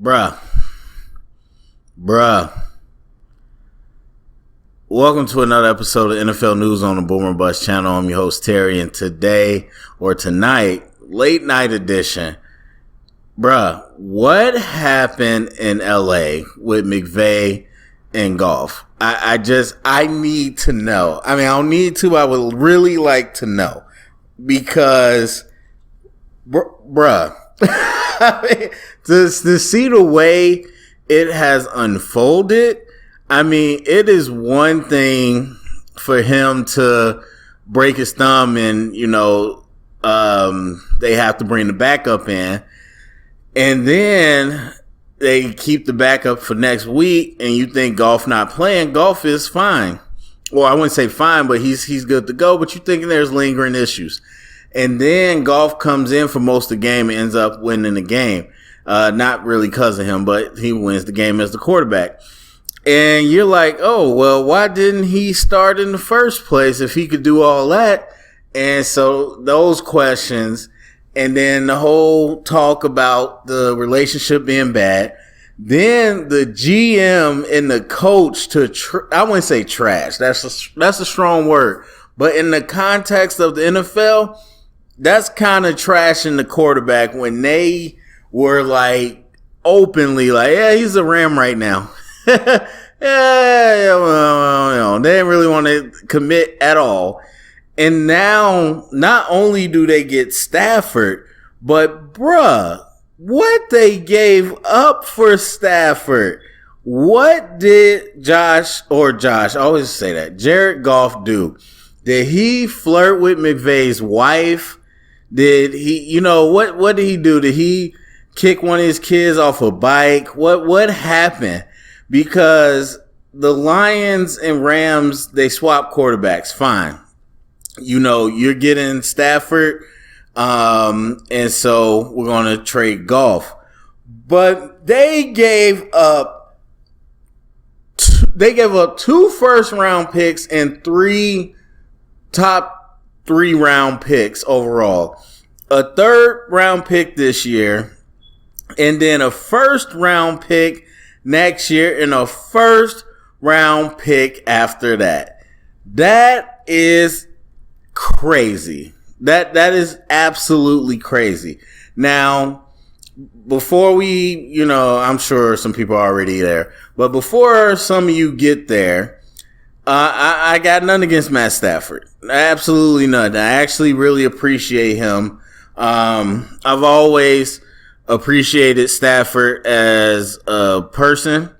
Bruh. Welcome to another episode of NFL News on the Boomer Bust channel. I'm your host, Terry, and tonight, late night edition. Bruh, what happened in LA with McVay and Goff? I need to know. I mean, I don't need to, I would really like to know. Because, bruh. I mean, to see the way it has unfolded, I mean, it is one thing for him to break his thumb and, they have to bring the backup in. And then they keep the backup for next week, and you think Goff not playing. Goff is fine. Well, I wouldn't say fine, but he's good to go. But you're thinking there's lingering issues. And then Goff comes in for most of the game and ends up winning the game. Not really because of him, but he wins the game as the quarterback. And you're like, oh, well, why didn't he start in the first place if he could do all that? And so those questions, and then the whole talk about the relationship being bad. Then the GM and the coach I wouldn't say trash. That's a strong word. But in the context of the NFL, that's kind of trashing the quarterback when they were like openly like, yeah, he's a Ram right now. They didn't really want to commit at all. And now not only do they get Stafford, but bruh, what they gave up for Stafford. What did Josh, I always say that, Jared Goff do? Did he flirt with McVay's wife? Did he, what did he do? Did he kick one of his kids off a bike? What happened? Because the Lions and Rams, they swap quarterbacks. Fine. You're getting Stafford. And so we're going to trade Goff. But they gave up 2 first round picks and 3 top 3 round picks overall, a 3rd round pick this year, and then a 1st round pick next year, and a 1st round pick after that. That is crazy. That is absolutely crazy. Now, before we, I'm sure some people are already there, but before some of you get there, I got nothing against Matt Stafford. Absolutely none. I actually really appreciate him. I've always appreciated Stafford as a person,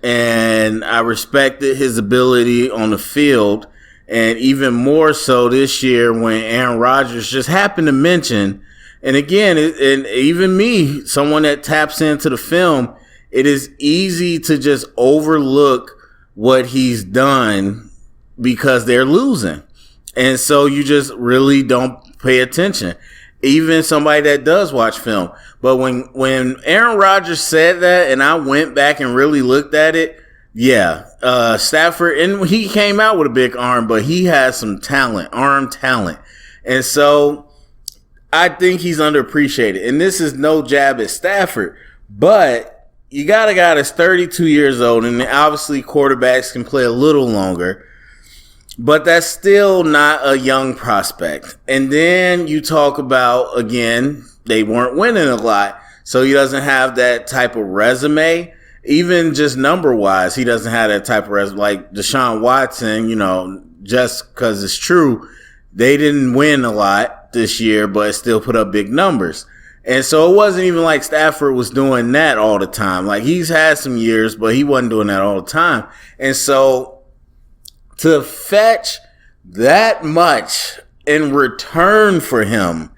and I respected his ability on the field, and even more so this year when Aaron Rodgers just happened to mention, and again, and even me, someone that taps into the film, it is easy to just overlook what he's done because they're losing. And so you just really don't pay attention. Even somebody that does watch film. But when Aaron Rodgers said that and I went back and really looked at it, Stafford, and he came out with a big arm, but he has some arm talent. And so I think he's underappreciated. And this is no jab at Stafford, but you got a guy that's 32 years old, and obviously quarterbacks can play a little longer, but that's still not a young prospect. And then you talk about, again, they weren't winning a lot, so he doesn't have that type of resume. Even just number-wise, he doesn't have that type of resume. Like Deshaun Watson, just because it's true, they didn't win a lot this year, but still put up big numbers. And so it wasn't even like Stafford was doing that all the time. Like, he's had some years, but he wasn't doing that all the time. And so to fetch that much in return for him,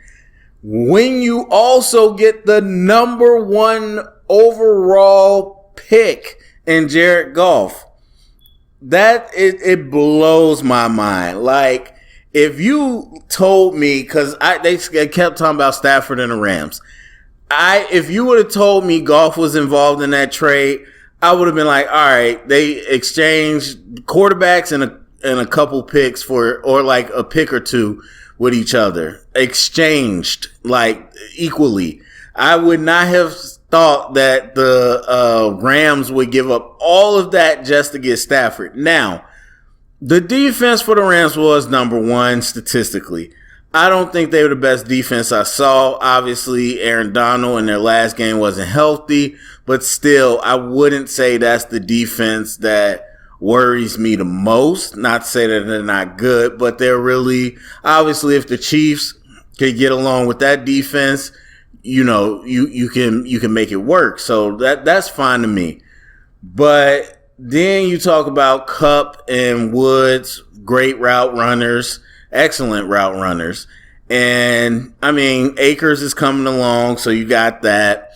when you also get the number 1 overall pick in Jared Goff, that it blows my mind. Like, if you told me, because they kept talking about Stafford and the Rams, if you would have told me Goff was involved in that trade, I would have been like, all right, they exchanged quarterbacks and a couple picks or like a pick or 2 with each other, exchanged like equally. I would not have thought that the Rams would give up all of that just to get Stafford. Now, the defense for the Rams was number one statistically. I don't think they were the best defense I saw. Obviously, Aaron Donald in their last game wasn't healthy, but still, I wouldn't say that's the defense that worries me the most. Not to say that they're not good, but they're really, obviously, if the Chiefs could get along with that defense, you know, you can make it work. So that's fine to me. But then you talk about Kupp and Woods, great route runners, excellent route runners. And I mean, Akers is coming along, so you got that.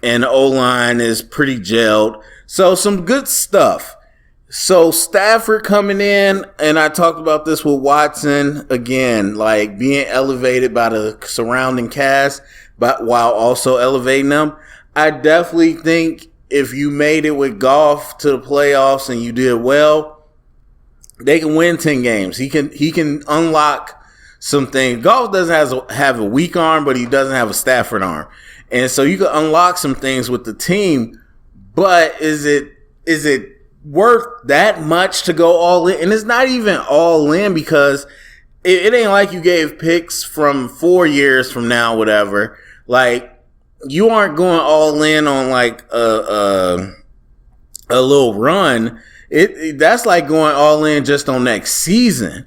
And the O-line is pretty gelled. So some good stuff. So Stafford coming in, and I talked about this with Watson again, like being elevated by the surrounding cast, but while also elevating them. I definitely think if you made it with Goff to the playoffs and you did well, they can win 10 games. He can unlock some things. Goff doesn't have a weak arm, but he doesn't have a Stafford arm. And so you can unlock some things with the team, but is it worth that much to go all in? And it's not even all in because it ain't like you gave picks from 4 years from now, whatever. Like, you aren't going all in on like a little run. That's like going all in just on next season.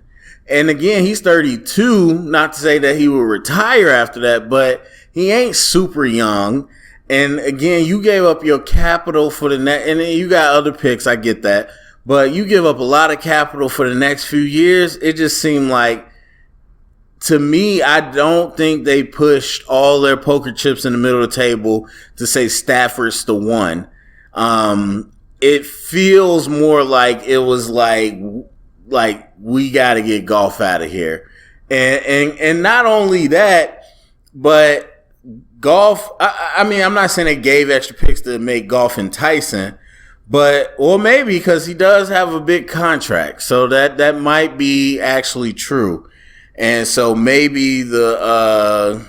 And again, he's 32. Not to say that he will retire after that, but he ain't super young. And again, you gave up your capital for the next, and then you got other picks. I get that, but you give up a lot of capital for the next few years. It just seemed like, to me, I don't think they pushed all their poker chips in the middle of the table to say Stafford's the one. It feels more like it was like we got to get Goff out of here, and not only that, but Goff. I mean, I'm not saying they gave extra picks to make Goff enticing, but or maybe because he does have a big contract, so that might be actually true. And so maybe the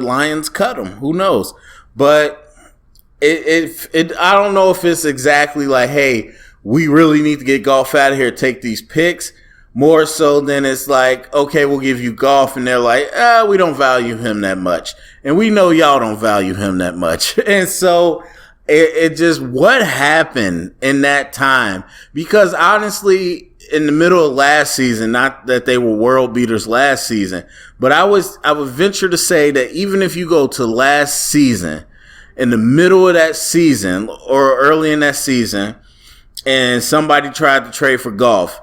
Lions cut him. Who knows? But I don't know if it's exactly like, hey, we really need to get Goff out of here, take these picks. More so than it's like, okay, we'll give you Goff, and they're like, we don't value him that much. And we know y'all don't value him that much. And so it just, what happened in that time? Because honestly, in the middle of last season, not that they were world beaters last season, but I would venture to say that even if you go to last season, in the middle of that season or early in that season, and somebody tried to trade for Goff,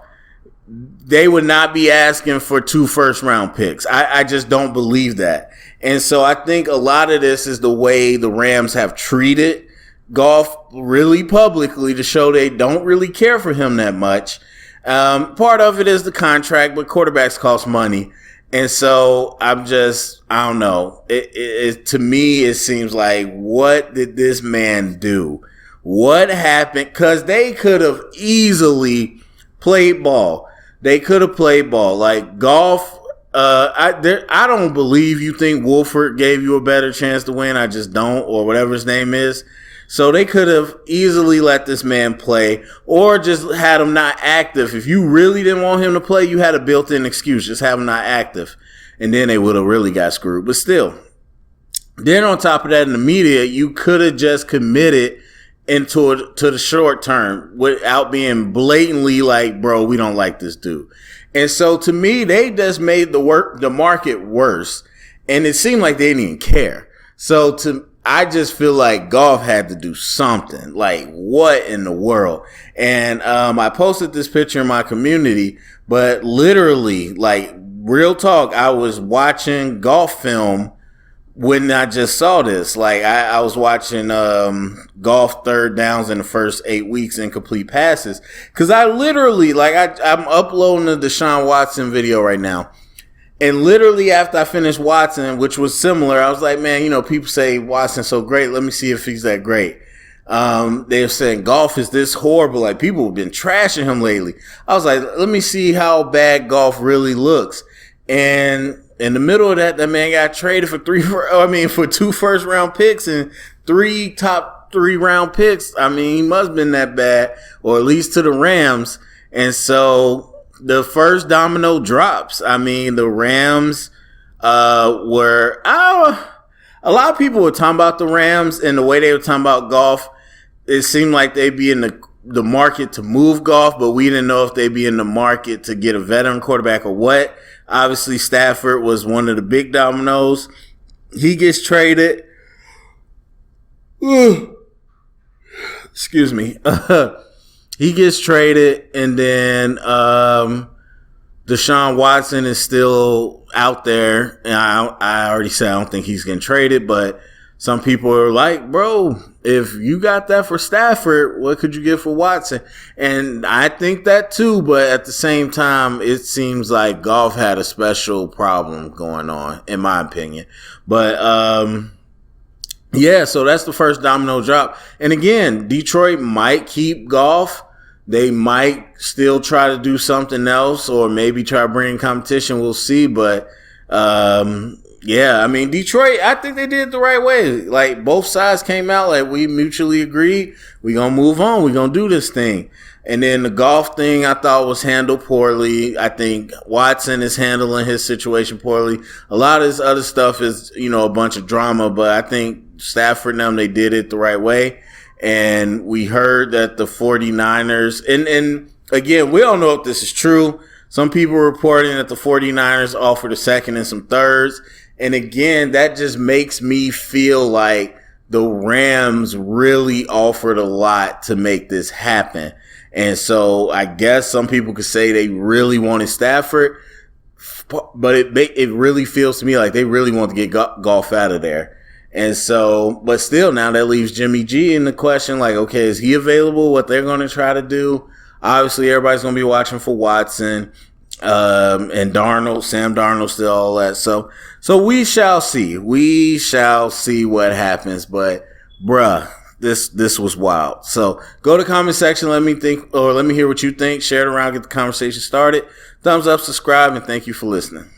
they would not be asking for 2 first-round picks. I just don't believe that. And so I think a lot of this is the way the Rams have treated Goff really publicly to show they don't really care for him that much. Part of it is the contract, but quarterbacks cost money. And so I don't know. To me, it seems like, what did this man do? What happened? Because they could have easily played ball. They could have played ball. Like Goff, I don't believe you think Wolford gave you a better chance to win. I just don't, or whatever his name is. So they could have easily let this man play or just had him not active. If you really didn't want him to play, you had a built-in excuse. Just have him not active. And then they would have really got screwed. But still, then on top of that, in the media, you could have just committed to the short term without being blatantly like, bro, we don't like this dude. And so to me, they just made the market worse. And it seemed like they didn't even care. So I just feel like Goff had to do something. Like, what in the world? And I posted this picture in my community, but literally, like, real talk, I was watching Goff film when I just saw this. Like, I was watching Goff third downs in the first 8 weeks, incomplete passes. Because I literally, like, I'm uploading the Deshaun Watson video right now. And literally after I finished Watson, which was similar, I was like, man, people say Watson's so great. Let me see if he's that great. They're saying Goff is this horrible. Like, people have been trashing him lately. I was like, let me see how bad Goff really looks. And in the middle of that man got traded for 2 first-round picks and top 3 round picks. I mean, he must have been that bad, or at least to the Rams. And so the first domino drops. I mean, the Rams were a lot of people were talking about the Rams, and the way they were talking about Goff, it seemed like they'd be in the market to move Goff, but we didn't know if they'd be in the market to get a veteran quarterback or what. Obviously, Stafford was one of the big dominoes. He gets traded. Excuse me. He gets traded, and then Deshaun Watson is still out there. And I already said I don't think he's getting traded, but some people are like, bro, if you got that for Stafford, what could you get for Watson? And I think that too, but at the same time, it seems like Goff had a special problem going on, in my opinion. But yeah, so that's the first domino drop. And again, Detroit might keep Goff. They might still try to do something else, or maybe try to bring in competition. We'll see. But yeah, I mean, Detroit, I think they did it the right way. Like, both sides came out like, we mutually agreed. We're going to move on. We're going to do this thing. And then the Goff thing I thought was handled poorly. I think Watson is handling his situation poorly. A lot of this other stuff is, a bunch of drama, but I think Stafford and them, they did it the right way. And we heard that the 49ers, and again, we don't know if this is true. Some people are reporting that the 49ers offered a second and some thirds. And again, that just makes me feel like the Rams really offered a lot to make this happen. And so I guess some people could say they really wanted Stafford, but it really feels to me like they really want to get Goff out of there. And so, but still, now that leaves Jimmy G in the question, like, okay, is he available? What they're going to try to do? Obviously, everybody's going to be watching for Watson, and Darnold, Sam Darnold, still all that. So we shall see. We shall see what happens. But, bruh, this was wild. So go to the comment section. Let me hear what you think. Share it around. Get the conversation started. Thumbs up, subscribe, and thank you for listening.